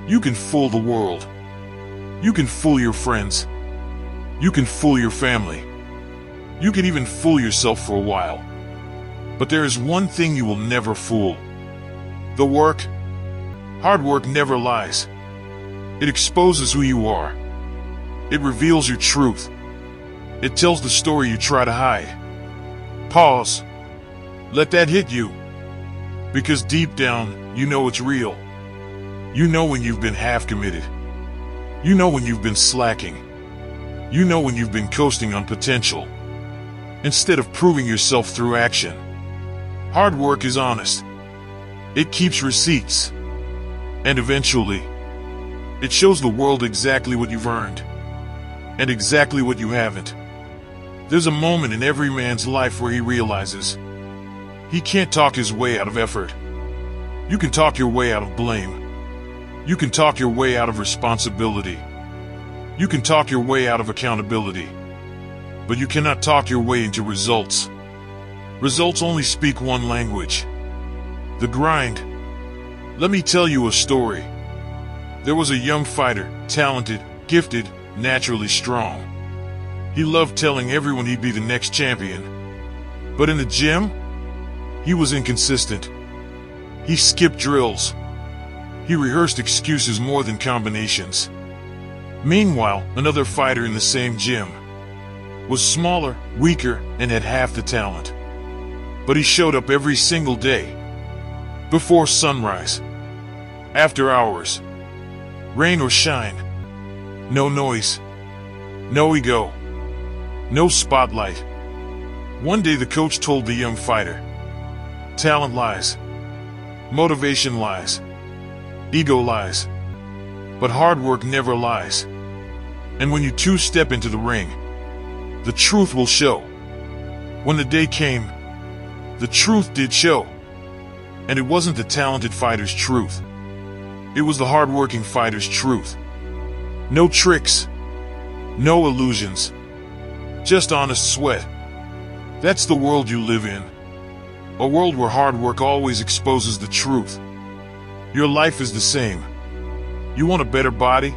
You can fool the world. You can fool your friends. You can fool your family. You can even fool yourself for a while. But there is one thing you will never fool. The work. Hard work never lies. It exposes who you are. It reveals your truth. It tells the story you try to hide. Pause. Let that hit you. Because deep down, you know it's real. You know when you've been half committed. You know when you've been slacking. You know when you've been coasting on potential, instead of proving yourself through action. Hard work is honest. It keeps receipts. And eventually, it shows the world exactly what you've earned, and exactly what you haven't. There's a moment in every man's life where he realizes he can't talk his way out of effort. You can talk your way out of blame. You can talk your way out of responsibility. You can talk your way out of accountability. But you cannot talk your way into results. Results only speak one language: the grind. Let me tell you a story. There was a young fighter, talented, gifted, naturally strong. He loved telling everyone he'd be the next champion. But in the gym, he was inconsistent. He skipped drills. He rehearsed excuses more than combinations. Meanwhile, another fighter in the same gym was smaller, weaker, and had half the talent. But he showed up every single day. Before sunrise, after hours, rain or shine. No noise, no ego, no spotlight. One day the coach told the young fighter, "Talent lies, motivation lies, ego lies, but hard work never lies. And when you two step into the ring, the truth will show." When the day came, the truth did show. And it wasn't the talented fighter's truth. It was the hard-working fighter's truth. No tricks, no illusions, just honest sweat. That's the world you live in. A world where hard work always exposes the truth. Your life is the same. You want a better body?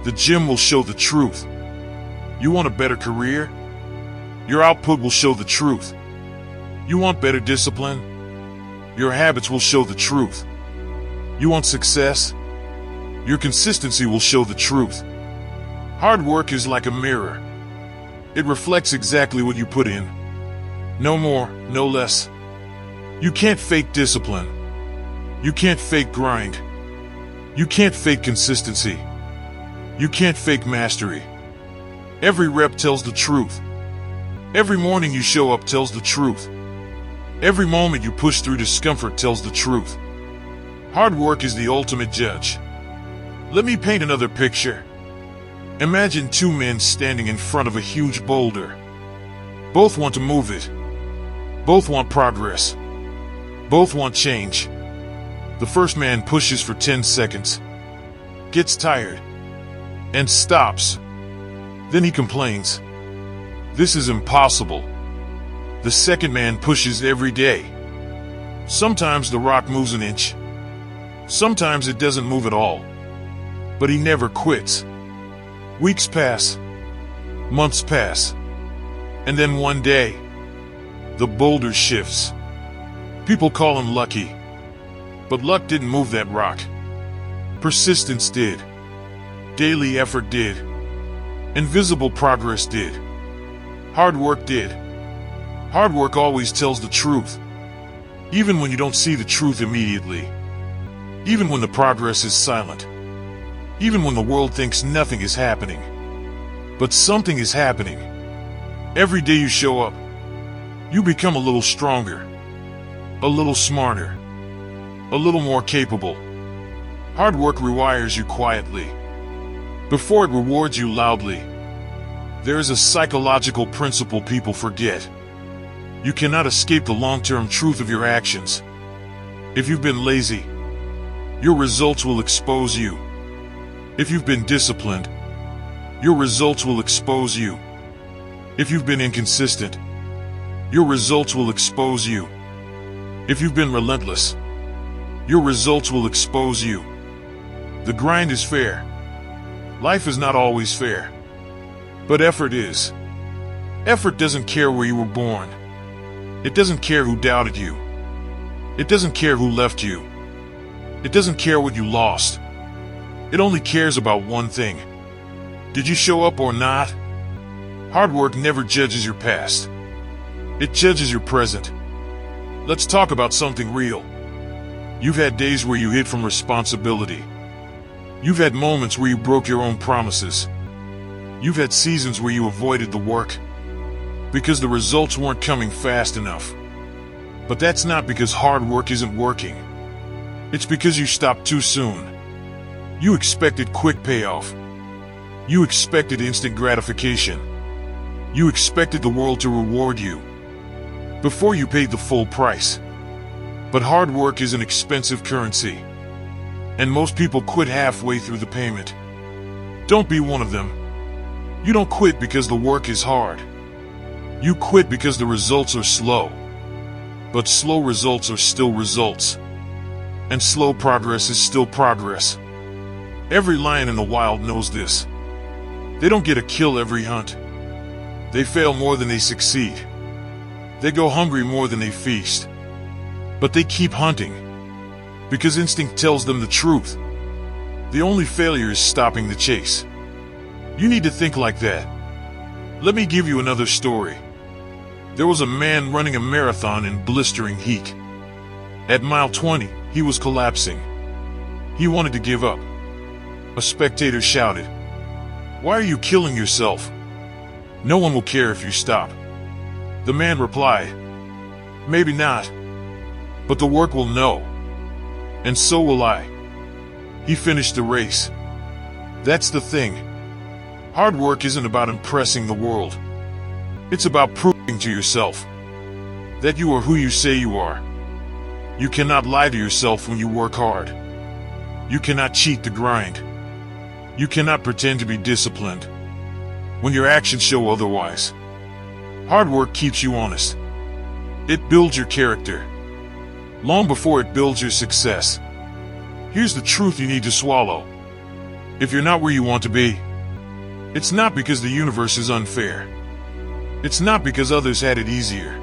The gym will show the truth. You want a better career? Your output will show the truth. You want better discipline? Your habits will show the truth. You want success? Your consistency will show the truth. Hard work is like a mirror. It reflects exactly what you put in. No more, no less. You can't fake discipline. You can't fake grind. You can't fake consistency. You can't fake mastery. Every rep tells the truth. Every morning you show up tells the truth. Every moment you push through discomfort tells the truth. Hard work is the ultimate judge. Let me paint another picture. Imagine two men standing in front of a huge boulder. Both want to move it. Both want progress. Both want change. The first man pushes for 10 seconds, gets tired, and stops. Then he complains, "This is impossible." The second man pushes every day. Sometimes the rock moves an inch. Sometimes it doesn't move at all. But he never quits. Weeks pass. Months pass. And then one day, the boulder shifts. People call him lucky. But luck didn't move that rock. Persistence did. Daily effort did. Invisible progress did. Hard work did. Hard work always tells the truth. Even when you don't see the truth immediately. Even when the progress is silent. Even when the world thinks nothing is happening. But something is happening. Every day you show up, you become a little stronger. A little smarter. A little more capable. Hard work rewires you quietly, before it rewards you loudly. There is a psychological principle people forget. You cannot escape the long-term truth of your actions. If you've been lazy, your results will expose you. If you've been disciplined, your results will expose you. If you've been inconsistent, your results will expose you. If you've been relentless, your results will expose you. The grind is fair. Life is not always fair. But effort is. Effort doesn't care where you were born. It doesn't care who doubted you. It doesn't care who left you. It doesn't care what you lost. It only cares about one thing. Did you show up or not? Hard work never judges your past. It judges your present. Let's talk about something real. You've had days where you hid from responsibility. You've had moments where you broke your own promises. You've had seasons where you avoided the work because the results weren't coming fast enough. But that's not because hard work isn't working. It's because you stopped too soon. You expected quick payoff. You expected instant gratification. You expected the world to reward you before you paid the full price. But hard work is an expensive currency, and most people quit halfway through the payment. Don't be one of them. You don't quit because the work is hard. You quit because the results are slow. But slow results are still results. And slow progress is still progress. Every lion in the wild knows this. They don't get a kill every hunt. They fail more than they succeed. They go hungry more than they feast. But they keep hunting because instinct tells them the truth. The only failure is stopping the chase. You need to think like that. Let me give you another story. There was a man running a marathon in blistering heat. At mile 20, he was collapsing. He wanted to give up. A spectator shouted, "Why are you killing yourself? No one will care if you stop." The man replied, "Maybe not, but the work will know. And so will I." He finished the race. That's the thing. Hard work isn't about impressing the world. It's about proving to yourself that you are who you say you are. You cannot lie to yourself when you work hard. You cannot cheat the grind. You cannot pretend to be disciplined when your actions show otherwise. Hard work keeps you honest. It builds your character long before it builds your success. Here's the truth you need to swallow. If you're not where you want to be, it's not because the universe is unfair. It's not because others had it easier.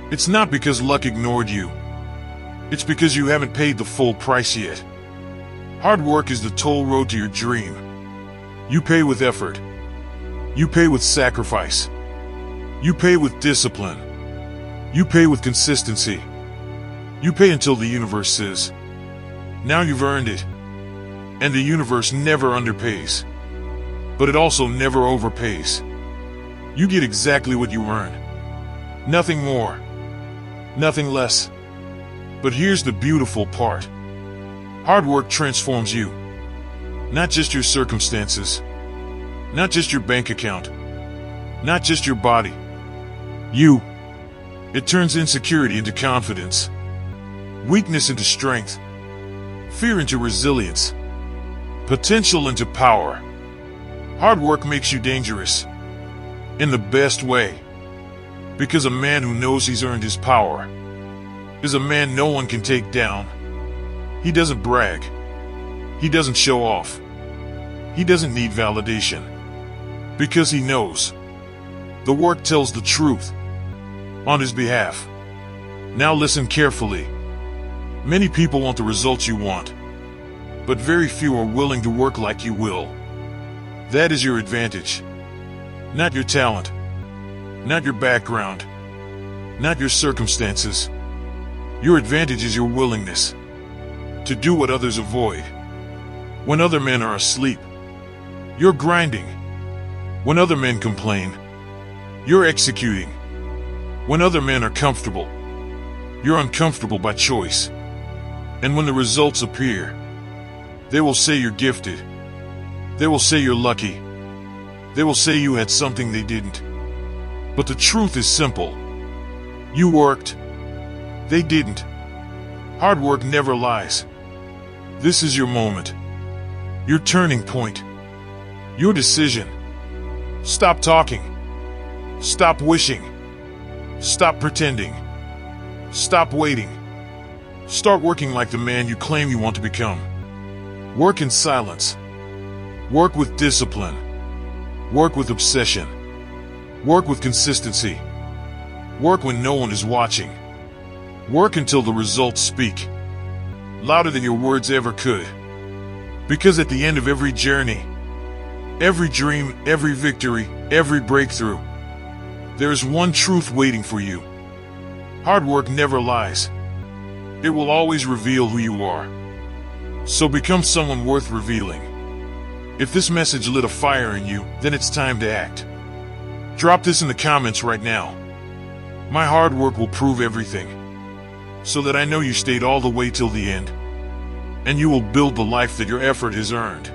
It's not because luck ignored you. It's because you haven't paid the full price yet. Hard work is the toll road to your dream. You pay with effort. You pay with sacrifice. You pay with discipline. You pay with consistency. You pay until the universe says, "Now you've earned it." And the universe never underpays. But it also never overpays. You get exactly what you earn. Nothing more. Nothing less. But here's the beautiful part. Hard work transforms you. Not just your circumstances. Not just your bank account. Not just your body. You. It turns insecurity into confidence. Weakness into strength. Fear into resilience. Potential into power. Hard work makes you dangerous. In the best way. Because a man who knows he's earned his power is a man no one can take down. He doesn't brag. He doesn't show off. He doesn't need validation. Because he knows the work tells the truth on his behalf. Now listen carefully. Many people want the results you want, but very few are willing to work like you will. That is your advantage. Not your talent. Not your background. Not your circumstances. Your advantage is your willingness to do what others avoid. When other men are asleep, you're grinding. When other men complain, you're executing. When other men are comfortable, you're uncomfortable by choice. And when the results appear, they will say you're gifted. They will say you're lucky. They will say you had something they didn't. But the truth is simple. You worked. They didn't. Hard work never lies. This is your moment. Your turning point. Your decision. Stop talking. Stop wishing. Stop pretending. Stop waiting. Start working like the man you claim you want to become. Work in silence. Work with discipline. Work with obsession. Work with consistency. Work when no one is watching. Work until the results speak louder than your words ever could. Because at the end of every journey, every dream, every victory, every breakthrough, there is one truth waiting for you. Hard work never lies. It will always reveal who you are. So become someone worth revealing. If this message lit a fire in you, then it's time to act. Drop this in the comments right now. My hard work will prove everything, so that I know you stayed all the way till the end, and you will build the life that your effort has earned.